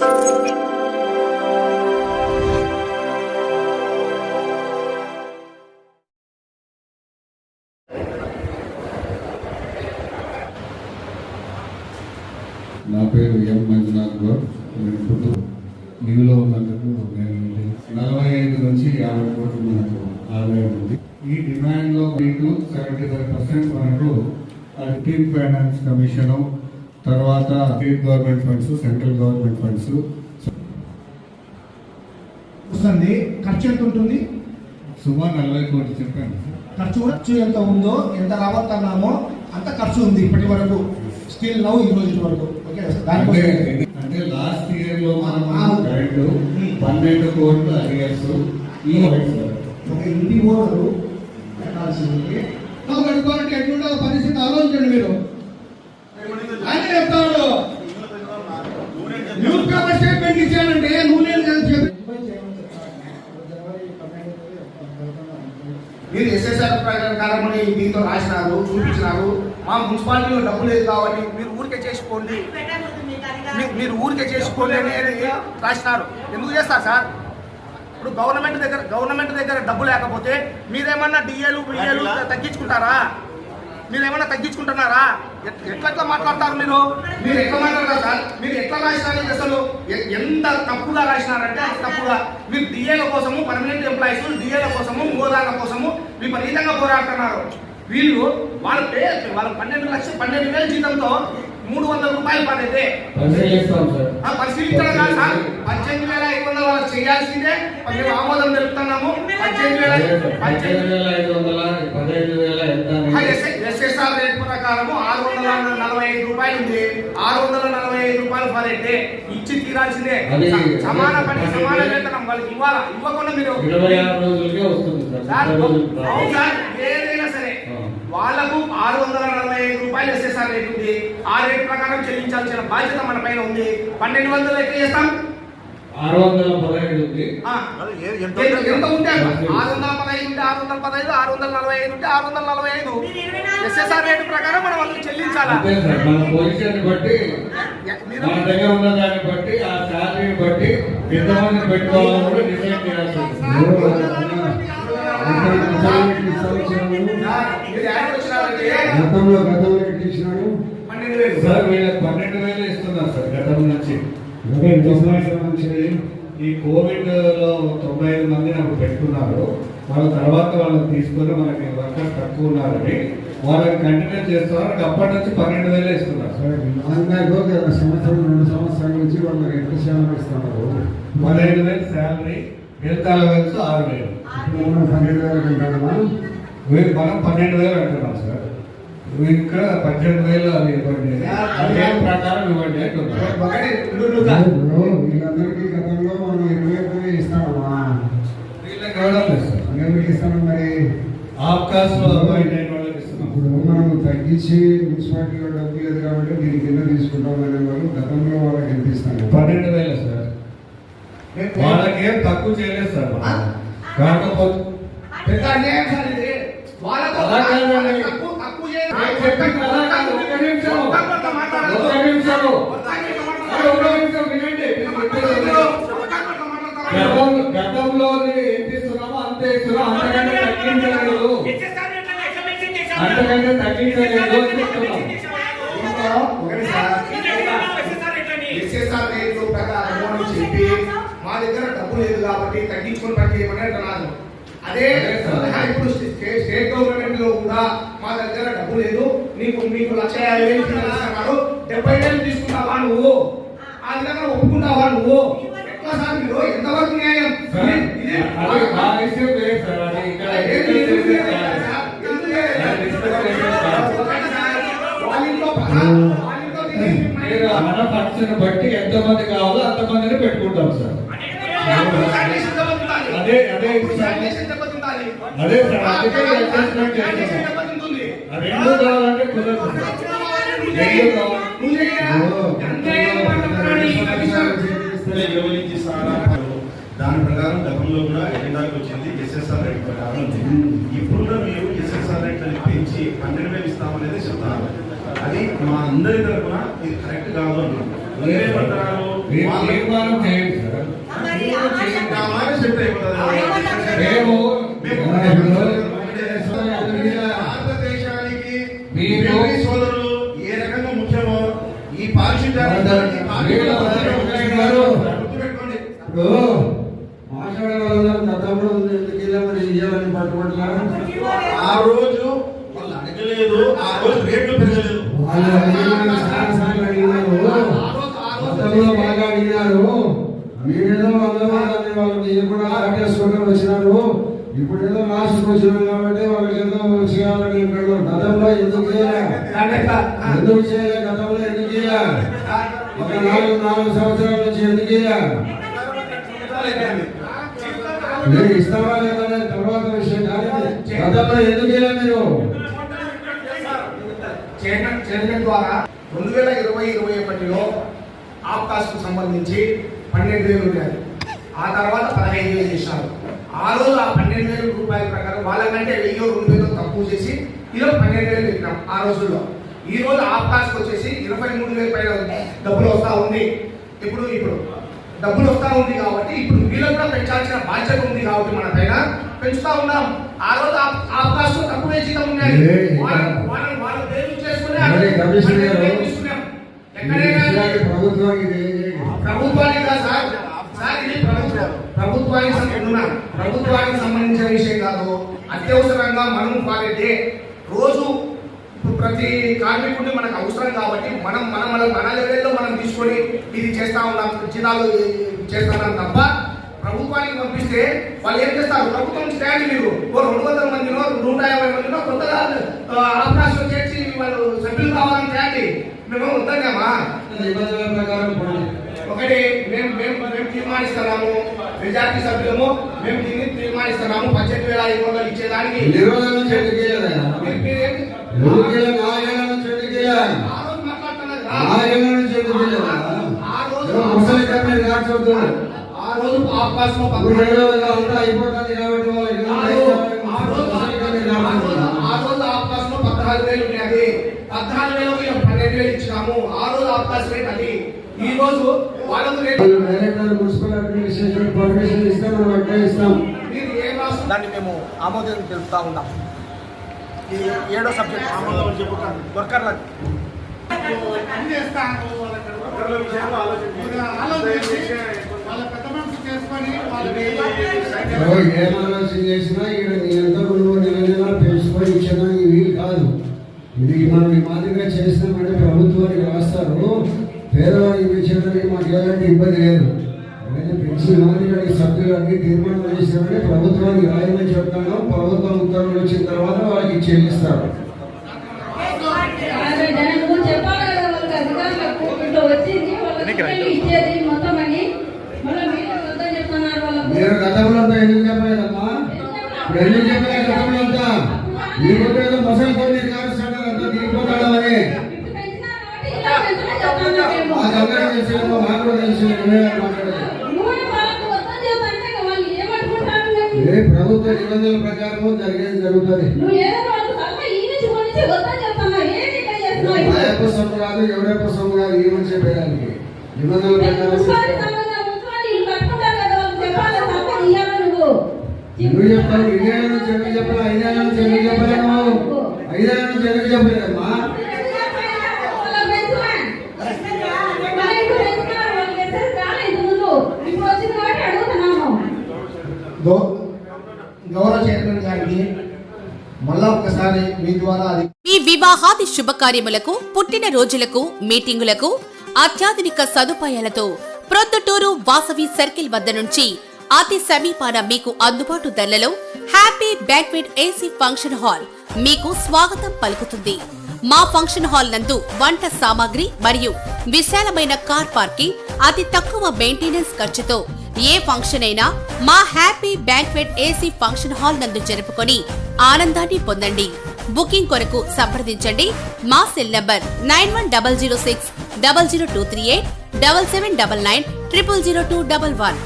నా పేరు ఎం మంజునాథ్ గౌడ్. నేను పుట్టూరు లీవ్లో ఉన్నందుకు నేను 45 నుంచి 50 కోట్లు మనకు ఆదాయం ఉంది. ఈ డిమాండ్లో మీకు 75% మనకు టీమ్ ఫైనాన్స్ కమిషను, తర్వాత state government funds, central government funds వస్తుంది. ఖర్చు ఎంత ఉంటుంది? సుమారు 40 కోట్లు చెప్పాను. ఖర్చు ఎంత ఉందో, ఎంత రాబోతున్నామో అంత ఖర్చు ఉంది ఇప్పటి వరకు, స్టిల్ నౌ ఈ రోజు వరకు. అంటే లాస్ట్ ఇయర్ లో మనం కరెంటు 12 కోట్లు అడిగారు. ఒక ఇంటి ఓనరు కట్టాల్సింది కట్టుకోవాలంటే ఎటువంటి పరిస్థితి ఆలోచించండి మీరు. ఆయన చెప్తాడు న్యూస్ పేపర్ స్టేట్మెంట్ ఇచ్చానంటే నూనె మీరు ఎస్ఎస్ఆర్ ప్రకారం దీంతో రాసినారు, చూపించినారు. మా మున్సిపాలిటీలో డబ్బు లేదు కాబట్టి మీరు ఊరికే చేసుకోండి, మీరు ఊరికే చేసుకోండి అని రాసినారు. ఎందుకు చేస్తారు సార్? ఇప్పుడు గవర్నమెంట్ దగ్గర డబ్బు లేకపోతే మీరేమన్నా డిఏలు బిఏలు తగ్గించుకుంటారా? మీరేమన్నా తగ్గించుకుంటున్నారా? ఎట్లా మాట్లాడతారు మీరు ఎట్లా మాట్లాడతారు సార్? మీరు ఎట్లా రాసినారు? అసలు ఎంత తప్పుగా రాసినారంటే అది తప్పుగా. మీరు డిఏల కోసము, పర్మనెంట్ ఎంప్లాయీస్ డిఏల కోసము, హోదాల కోసము విపరీతంగా పోరాడుతున్నారు. వీళ్ళు వాళ్ళ 12,000 జీతంతో 300 రూపాయలు పడైతే పరిశీలించడం కాదు సార్. 18,500 వాళ్ళకి చేయాల్సిందే. మేము ఆమోదం తెలుపుతున్నాము. 18,500 ఎస్ఎస్ఆర్ రేట్ ప్రకారము 645 రూపాయలు ఉంది. 645 రూపాయలు పడైతే ఇచ్చి తీరాల్సిందే. సమాన పని సమాన వేతనం వాళ్ళకి ఇవ్వాలా. ఇవ్వకుండా మీరు ఏదైనా సరే వాళ్లకు 645 రూపాయలు ఎస్ఎస్ఆర్ రేట్ ఉంది. ఆ రేట్ ప్రకారం చెల్లించాల్సిన బాధ్యత మన పైన ఉంది. 1200 ఎట్లా చేస్తాం? 615 ఉంది. ఎంత ఉంటే 615 ఉంటే 615, 645 ఉంటే 645 ఎస్ఎస్ఆర్ రేట్ ప్రకారం మనం వాళ్ళకి చెల్లించాలా? మన పొజిషన్ బట్టి, మన దగ్గర ఉన్న దాన్ని బట్టి, ఆ శాలరీని బట్టి ఎంతమంది పెట్టుకోవాలని కూడా డిసైడ్ చేయాల్సి ఉంటుంది. సార్ వీళ్ళకి 12,000 ఇస్తున్నారు సార్ గతం నుంచి. ఈ కోవిడ్ లో 95 మందిని అప్పుడు పెట్టుకున్నారు. వాళ్ళ తర్వాత వాళ్ళని తీసుకొని మనకి వర్కర్స్ తక్కువ ఉన్నారని వాళ్ళని కంటిన్యూ చేస్తున్నారు. అప్పటి నుంచి 12,000 ఇస్తున్నారు సార్. సంవత్సరం 2 సంవత్సరాల నుంచి వాళ్ళకి ఎంత శాలరీ ఇస్తున్నారు? 15,000 శాలరీ, మిగతా లెవెల్స్ 6,000. మనం 12,000 అంటున్నామా? మనం 12,000 అంటున్నాం సార్. ఇక్కడ 18,000 అది ఇవ్వండి, అదే ప్రకారం ఇవ్వండి అంటున్నారు. వీళ్ళందరికీ గతంలో మనం 20,000 ఇస్తామా? వీళ్ళకి ఇవ్వడం లేదు సార్. ఎవరికి ఇస్తాము మరి? ఆఫ్కాస్ట్ వాళ్ళకి ఇస్తున్నాం. ఇప్పుడు మనం తగ్గించి మున్సిపాలిటీలో డబ్బు లేదు కాబట్టి దీని కింద తీసుకుంటాం అనే వాళ్ళు గతంలో వాళ్ళకి ఎంత ఇస్తాను? 12,000 సార్. వాళ్ళకి ఏం తక్కువ చేయలేదు సార్. కాకపోతే గతంలో ఎంత ఇస్తున్నామో అంతే ఇస్తున్నాం. అంతకంటే తగ్గించలేదు, అంతకంటే తగ్గించలేదు చెప్పి మా దగ్గర డబ్బు లేదు కాబట్టి తగ్గించుకొని పని చేయమని అంటున్నాను. అదే ఇప్పుడు స్టేట్ గవర్నమెంట్ లో కూడా మా దగ్గర డబ్బు లేదు, మీకు 1,50,000 ఇస్తున్నారు, 70,000 తీసుకుంటావా నువ్వు? ఆ విధంగా ఒప్పుకుంటావా నువ్వు? ఎట్లా సార్ మీరు? ఎంతవరకు న్యాయం? మన ఖర్చును బట్టి ఎంతమంది కావాలో అంతమందిని పెట్టుకుంటాం సార్. అదే అదే అదే సార్. అందుకే అడ్జస్ట్మెంట్ చేస్తాం. రెండు కావాలంటే కుదరదు. దాని ప్రకారం గతంలో కూడా ఎజెండాకి వచ్చింది ఎస్ఎస్ఆర్ రేట్ ప్రకారం. ఇప్పుడు మీరు ఎస్ఎస్ఆర్ రేట్లను పెంచి 12,000 ఇస్తామనేది చెప్తారు. అది మా అందరి తరఫున ఇది కరెక్ట్ కాదు అన్నాం. మీరేమంటారు? మీరు తీర్మానం చేయండి సార్. ఆ మాట సెట్ అయిపోతుంది. మేము భారతదేశానికి మీరు తెలుగు సోదరులు ఏ రకంగా ముఖ్యమో ఈ పారిశుద్ధ్యాన్ని గుర్తుపెట్టుకోండి. ఇప్పుడు మాట్లాడే వాళ్ళందరూ గతంలో ఉంది ఎందుకు ఇలా మరి ఇవ్వాలని పట్టుకుంటున్నారు. ఆ రోజు వాళ్ళు అడగలేదు, ఆ రోజు రేట్లు పెరగలేదు. వాళ్ళు అడిగినారు, చాలా సార్లు అడిగినారు, గతంలో బాగా అడిగినారు. మీరేదో అందరూ వాళ్ళకి ఇవ్వకుండా ఆటేసుకుంటూ వచ్చినారు. ఇప్పుడు ఏదో లాస్ట్కి వచ్చినారు కాబట్టి వాళ్ళకి ఏదో చేయాలని చెప్పాడు. గతంలో ఎందుకు చేయాలి? ఎందుకు చేయాలి? గతంలో ఎందుకు చేయాలి? ఒక 4 సంవత్సరాల నుంచి ఎందుకు చేయాలి? మీరు ఇస్తావా లేదా తర్వాత విషయం కానీ గతంలో ఎందుకు చేయాలి? మీరు చైర్మన్ ద్వారా 2020-21లో ఆప్కాస్కు సంబంధించి 12,000 ఉన్నాయి. ఆ తర్వాత 15,000 చేశారు. ఆ రోజు ఆ 12,000 రూపాయల ప్రకారం వాళ్ళకంటే 1,000-2,000 తక్కువ చేసి ఈరోజు 12,000 పెట్టినాం ఆ రోజుల్లో. ఈ రోజు ఆప్కాస్కి వచ్చేసి 23,000 పైన డబ్బులు వస్తూ ఉంది. ఇప్పుడు డబ్బులు వస్తూ ఉంది కాబట్టి ఇప్పుడు వీళ్ళకి కూడా పెంచాల్సిన బాధ్యత ఉంది కాబట్టి మన పైన పెంచుతా ఉన్నాం. ఆ రోజు ఆప్కాస్ తక్కువ జీతం ఉన్నాయి. వాళ్ళ పేరు చేసుకుని ప్రభుత్వానికి కాదు సార్, ఇది ప్రభుత్వానికి సంబంధించిన విషయం కాదు. అత్యవసరంగా మనం వాడే రోజు ప్రతి కార్మికుడిని మనకు అవసరం కాబట్టి మన లెవెల్లో మనం తీసుకొని ఇది చేస్తా ఉన్నాం, జీతాలు చేస్తున్నాం తప్ప ప్రభుత్వానికి పంపిస్తే వాళ్ళు ఏం చేస్తారు? ప్రభుత్వం స్టాండ్ మీరు 200 మందినో 150 మందినో కొత్తగా అవకాశం చేసి వాళ్ళు సభ్యులు కావాలని తేండి. మేము వద్దన్నామా? ఒకటి మేము తీర్మానిస్తున్నాము, మెజార్టీ సభ్యులము మేము దీన్ని తీర్మానిస్తున్నాము 18,500 ఇచ్చేదానికి. ఆ రోజు ఆకాశంలో 14,000 ఉన్నది. 14,000 12,000 ఇచ్చినాము. ఆ రోజు అవకాశం రేట్ అది. ఈ రోజు వాళ్ళకు రేట్ మున్సిపల్ అడ్మినిస్ట్రేషన్ పర్మిషన్ ఇస్తాం, ఇస్తాం. మీరు ఏం రాష్ట్రం దాన్ని మేము ఆమోదం తెలుపుతా ఉన్నాం. ఈ 7వ సబ్జెక్ట్ ఆమోదం చెప్పుకుంటాం. వర్కర్లకు ఏం ఆలోచన చేసినా ఇక్కడ నీ ఎంత 2 నెలలు పెంచుకొని ఇచ్చినా వీలు కాదు. ఇది మనం ఈ మాదిరిగా చేసినామంటే ప్రభుత్వానికి రాస్తారు. పేదవారికి పెంచడానికి మాకు ఎలాంటి ఇబ్బంది లేదు. అయితే పెంచిన మాదిరిగా సభ్యులు అన్ని తీర్మానం చేసినామంటే ప్రభుత్వానికి రాయమని చెప్తాను. ప్రభుత్వం ఉత్తర్వులు వచ్చిన తర్వాత వాళ్ళకి చెల్లిస్తారు. మీరు గతంలో అంతా ఎందుకు చెప్పలేదమ్మా? ఎందుకు చెప్పలేదు గతంలో అంతా? ఈ రోజు ఏదో మసలు కొన్ని కారుస్తాడు అంతా దిగిపోతాడు అని మాకు తెలిసిన మాకు తెలిసిన ప్రభుత్వ నిబంధనల ప్రకారం జరిగేది జరుగుతుంది. ఆయప్ప సొమ్ము కాదు, ఎవరెప్ప సొమ్ము కాదు, ఏమని చెప్పేదానికి నిబంధనల ప్రకారం నువ్వు చెప్తావు. 2 ఏళ్ళ నుంచి ఎందుకు చెప్పలే? 5 ఏళ్ళ నుంచి ఎందుకు చెప్పలేము? 5 ఏళ్ళ నుంచి ఎందుకు చెప్పలేదమ్మా? గౌరవ చైర్మన్ గారికి మళ్ళా ఒక్కసారి మీ ద్వారా మీ వివాహాది శుభకార్యములకు, పుట్టిన రోజులకు, మీటింగులకు అత్యాధునిక సదుపాయాలతో ప్రొద్దుటూరు వాసవి సర్కిల్ వద్ద నుంచి అతి సమీపాన మీకు అందుబాటు ధరలలో happy banquet AC function hall మీకు స్వాగతం పలుకుతుంది. మా ఫంక్షన్ హాల్ నందు వంట సామాగ్రి మరియు విశాలమైన కార్ పార్కింగ్, అతి తక్కువ మెయింటెనెన్స్ ఖర్చుతో ఏ ఫంక్షన్ అయినా మా happy banquet AC function hall నందు జరుపుకొని ఆనందాన్ని పొందండి. బుకింగ్ కొరకు సంప్రదించండి. మా సెల్ నంబర్ 9100600238 7799 000211.